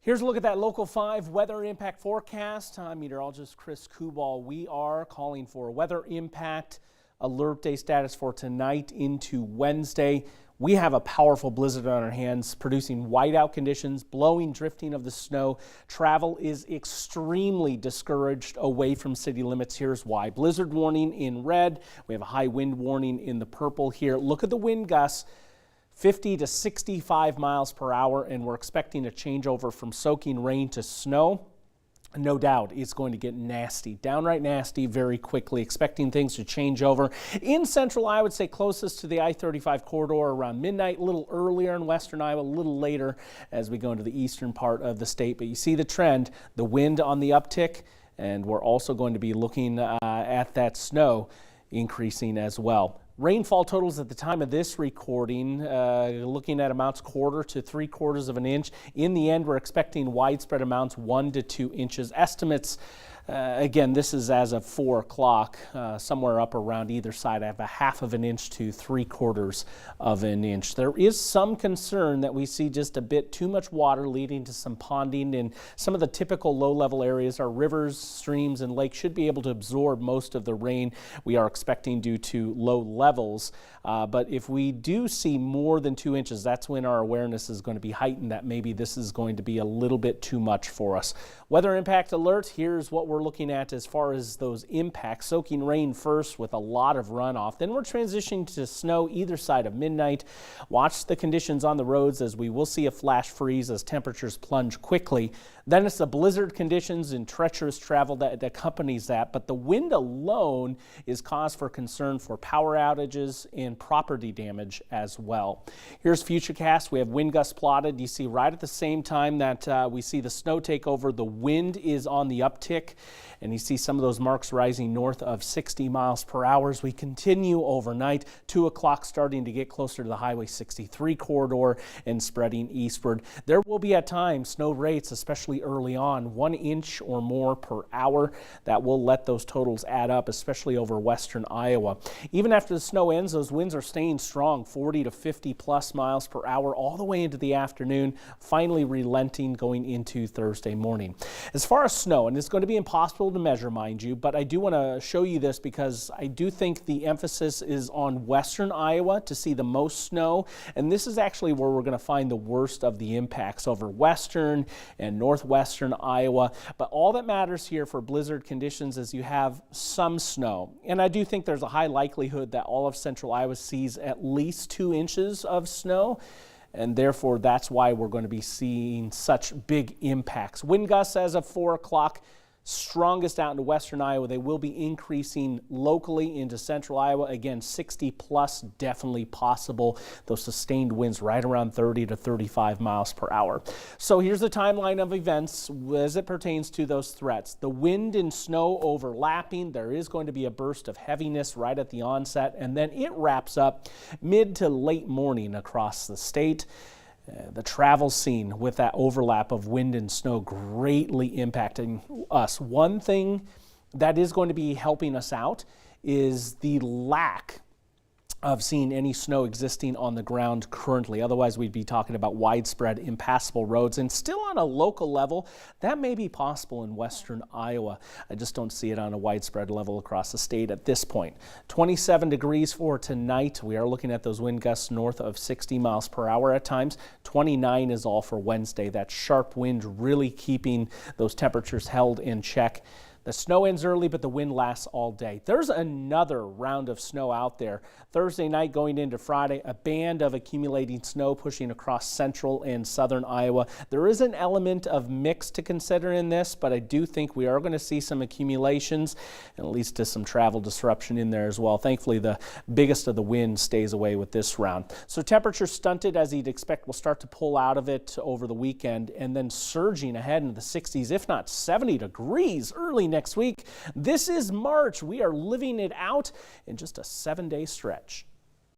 Here's a look at that Local 5 weather impact forecast. I'm meteorologist Chris Kubal. We are calling for a weather impact alert day status for tonight into Wednesday. We have a powerful blizzard on our hands, producing whiteout conditions, blowing, drifting of the snow. Travel is extremely discouraged away from city limits. Here's why. Blizzard warning in red. We have a high wind warning in the purple here. Look at the wind gusts. 50 to 65 miles per hour, and we're expecting a changeover from soaking rain to snow. No doubt it's going to get nasty, downright nasty very quickly, expecting things to change over. In central Iowa, I would say closest to the I-35 corridor around midnight, a little earlier in western Iowa, a little later as we go into the eastern part of the state. But you see the trend, the wind on the uptick, and we're also going to be looking at that snow increasing as well. Rainfall totals at the time of this recording, looking at amounts 1/4 to 3/4 of an inch. In the end, we're expecting widespread amounts 1 to 2 inches. Estimates, again, this is as of 4 o'clock, somewhere up around either side. I have a 1/2 of an inch to 3/4 of an inch. There is some concern that we see just a bit too much water leading to some ponding in some of the typical low-level areas. Our rivers, streams, and lakes should be able to absorb most of the rain we are expecting due to low levels. But if we do see more than 2 inches, that's when our awareness is going to be heightened that maybe this is going to be a little bit too much for us. Weather impact alert, here's what we're looking at as far as those impacts. Soaking rain first with a lot of runoff. Then we're transitioning to snow either side of midnight. Watch the conditions on the roads as we will see a flash freeze as temperatures plunge quickly. Then it's the blizzard conditions and treacherous travel that accompanies that. But the wind alone is cause for concern for power outages and property damage as well. Here's Futurecast. We have wind gusts plotted. You see right at the same time that we see the snow take over, the wind is on the uptick, and you see some of those marks rising north of 60 miles per hour as we continue overnight. 2 o'clock starting to get closer to the Highway 63 corridor and spreading eastward. There will be at times snow rates, especially early on, 1 inch or more per hour. That will let those totals add up, especially over western Iowa. Even after the snow ends, those winds are staying strong, 40 to 50 plus miles per hour all the way into the afternoon, finally relenting going into Thursday morning. As far as snow, and it's going to be impossible to measure, mind you, but I do want to show you this because I do think the emphasis is on western Iowa to see the most snow, and this is actually where we're going to find the worst of the impacts over western and northwestern Iowa. But all that matters here for blizzard conditions is you have some snow, and I do think there's a high likelihood that all of central Iowa sees at least 2 inches of snow, and therefore that's why we're going to be seeing such big impacts. Wind gusts as of 4 o'clock, strongest out into western Iowa. They will be increasing locally into central Iowa. Again, 60 plus definitely possible. Those sustained winds right around 30 to 35 miles per hour. So here's the timeline of events as it pertains to those threats. The wind and snow overlapping. There is going to be a burst of heaviness right at the onset, and then it wraps up mid to late morning across the state. The travel scene with that overlap of wind and snow greatly impacting us. One thing that is going to be helping us out is the lack of seeing any snow existing on the ground currently. Otherwise, we'd be talking about widespread impassable roads. And still on a local level, that may be possible in western Iowa. I just don't see it on a widespread level across the state at this point. 27 degrees for tonight. We are looking at those wind gusts north of 60 miles per hour at times. 29 is all for Wednesday. That sharp wind really keeping those temperatures held in check. The snow ends early, but the wind lasts all day. There's another round of snow out there. Thursday night going into Friday, a band of accumulating snow pushing across central and southern Iowa. There is an element of mix to consider in this, but I do think we are going to see some accumulations and at least to some travel disruption in there as well. Thankfully, the biggest of the wind stays away with this round. So temperature stunted as you'd expect. We'll start to pull out of it over the weekend and then surging ahead into the 60s, if not 70 degrees early next week. This is March. We are living it out in just a 7-day stretch.